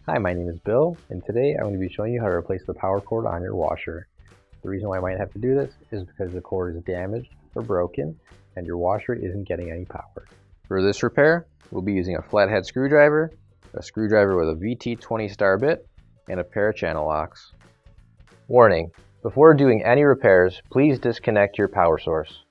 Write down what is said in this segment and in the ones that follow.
Hi, my name is Bill, and today I'm going to be showing you how to replace the power cord on your washer. The reason why I might have to do this is because the cord is damaged or broken and your washer isn't getting any power. For this repair, we'll be using a flathead screwdriver, a screwdriver with a VT20 star bit, and a pair of channel locks. Warning: before doing any repairs, please disconnect your power source.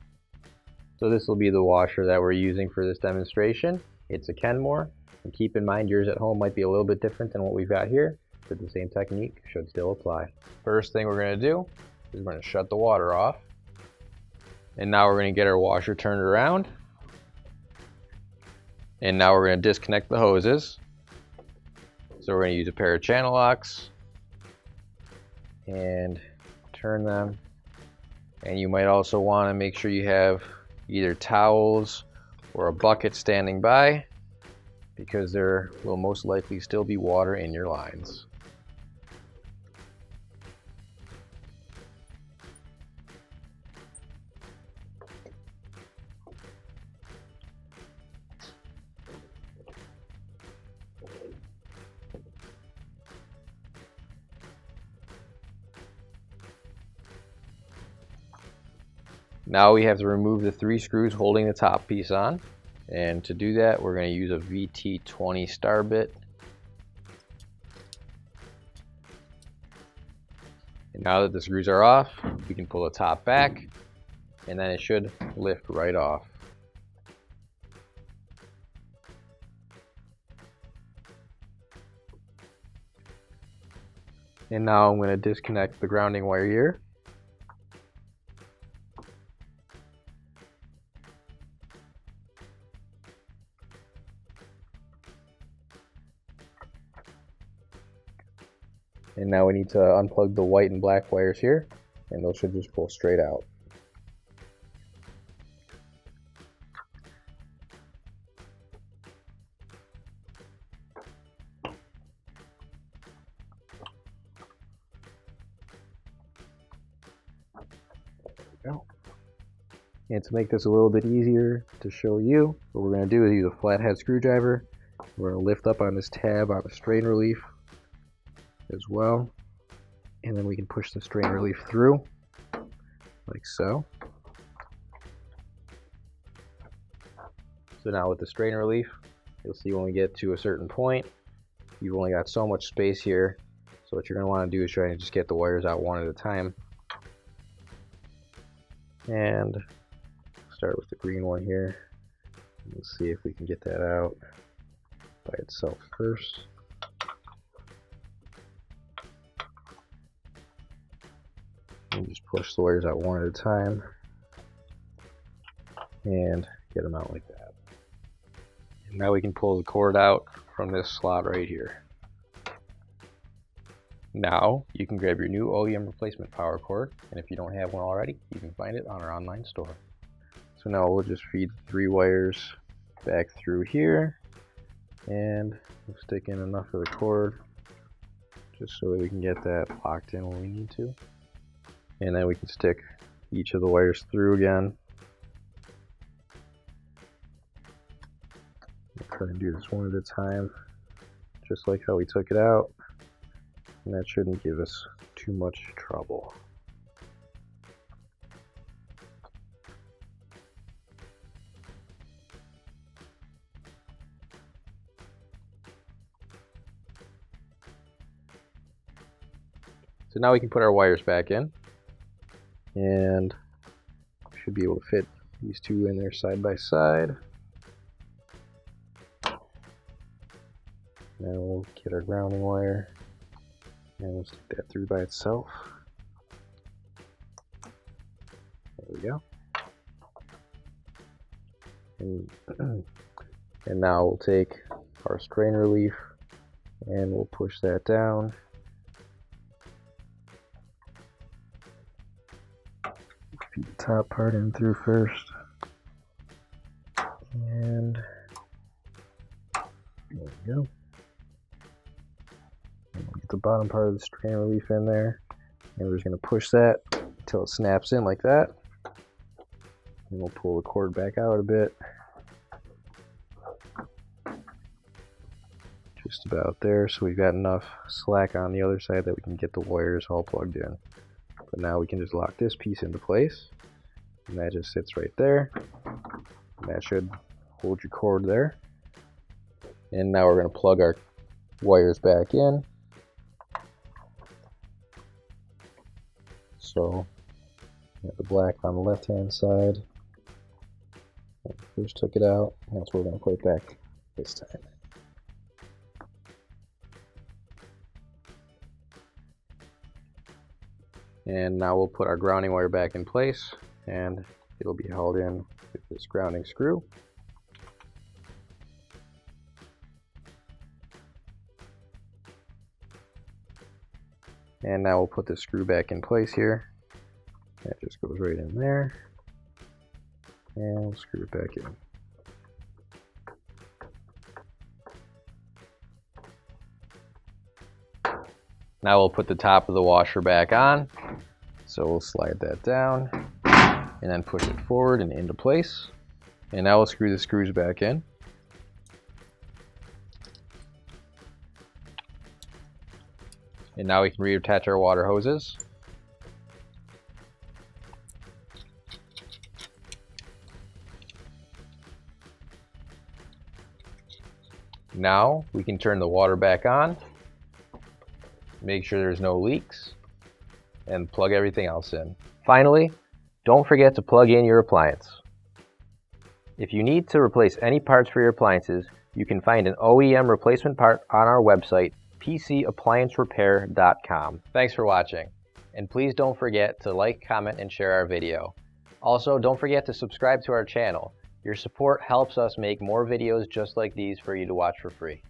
So this will be the washer that we're using for this demonstration. It's a Kenmore. And keep in mind, yours at home might be a little bit different than what we've got here, but the same technique should still apply. First thing we're going to do is we're going to shut the water off. And now we're going to get our washer turned around. And now we're going to disconnect the hoses. So we're going to use a pair of channel locks and turn them. And you might also want to make sure you have either towels or a bucket standing by, because there will most likely still be water in your lines. Now we have to remove the 3 screws holding the top piece on. And to do that, we're going to use a VT20 star bit. And now that the screws are off, we can pull the top back, and then it should lift right off. And now I'm going to disconnect the grounding wire here. And now we need to unplug the white and black wires here, and those should just pull straight out. There we go. And to make this a little bit easier to show you, what we're going to do is use a flathead screwdriver. We're going to lift up on this tab on the strain relief as well, and then we can push the strain relief through like so. So now with the strain relief, you'll see when we get to a certain point, you've only got so much space here. So what you're going to want to do is try and just get the wires out one at a time. And start with the green one here. Let's see if we can get that out by itself first. And just push the wires out one at a time and get them out like that. And now we can pull the cord out from this slot right here. Now you can grab your new OEM replacement power cord, and if you don't have one already, you can find it on our online store. So now we'll just feed 3 wires back through here, and we'll stick in enough of the cord just so that we can get that locked in when we need to. And then we can stick each of the wires through again. We'll try to do this one at a time, just like how we took it out. And that shouldn't give us too much trouble. So now we can put our wires back in. And we should be able to fit these 2 in there side by side. Now we'll get our grounding wire and we'll stick that through by itself. There we go. And now we'll take our strain relief and we'll push that down. Feed the top part in through first, and there we go. And we'll get the bottom part of the strain relief in there, and we're just going to push that until it snaps in like that. And we'll pull the cord back out a bit, just about there, so we've got enough slack on the other side that we can get the wires all plugged in. But now we can just lock this piece into place, and that just sits right there, and that should hold your cord there. And now we're going to plug our wires back in. So we have the black on the left hand side. First took it out, and that's where we're going to put it back this time. And now we'll put our grounding wire back in place, and it'll be held in with this grounding screw. And now we'll put the screw back in place here. That just goes right in there. And we'll screw it back in. Now we'll put the top of the washer back on. So we'll slide that down and then push it forward and into place. And now we'll screw the screws back in. And now we can reattach our water hoses. Now we can turn the water back on, make sure there's no leaks, and plug everything else in. Finally, don't forget to plug in your appliance. If you need to replace any parts for your appliances, you can find an OEM replacement part on our website, PCApplianceRepair.com. Thanks for watching, and please don't forget to like, comment, and share our video. Also, don't forget to subscribe to our channel. Your support helps us make more videos just like these for you to watch for free.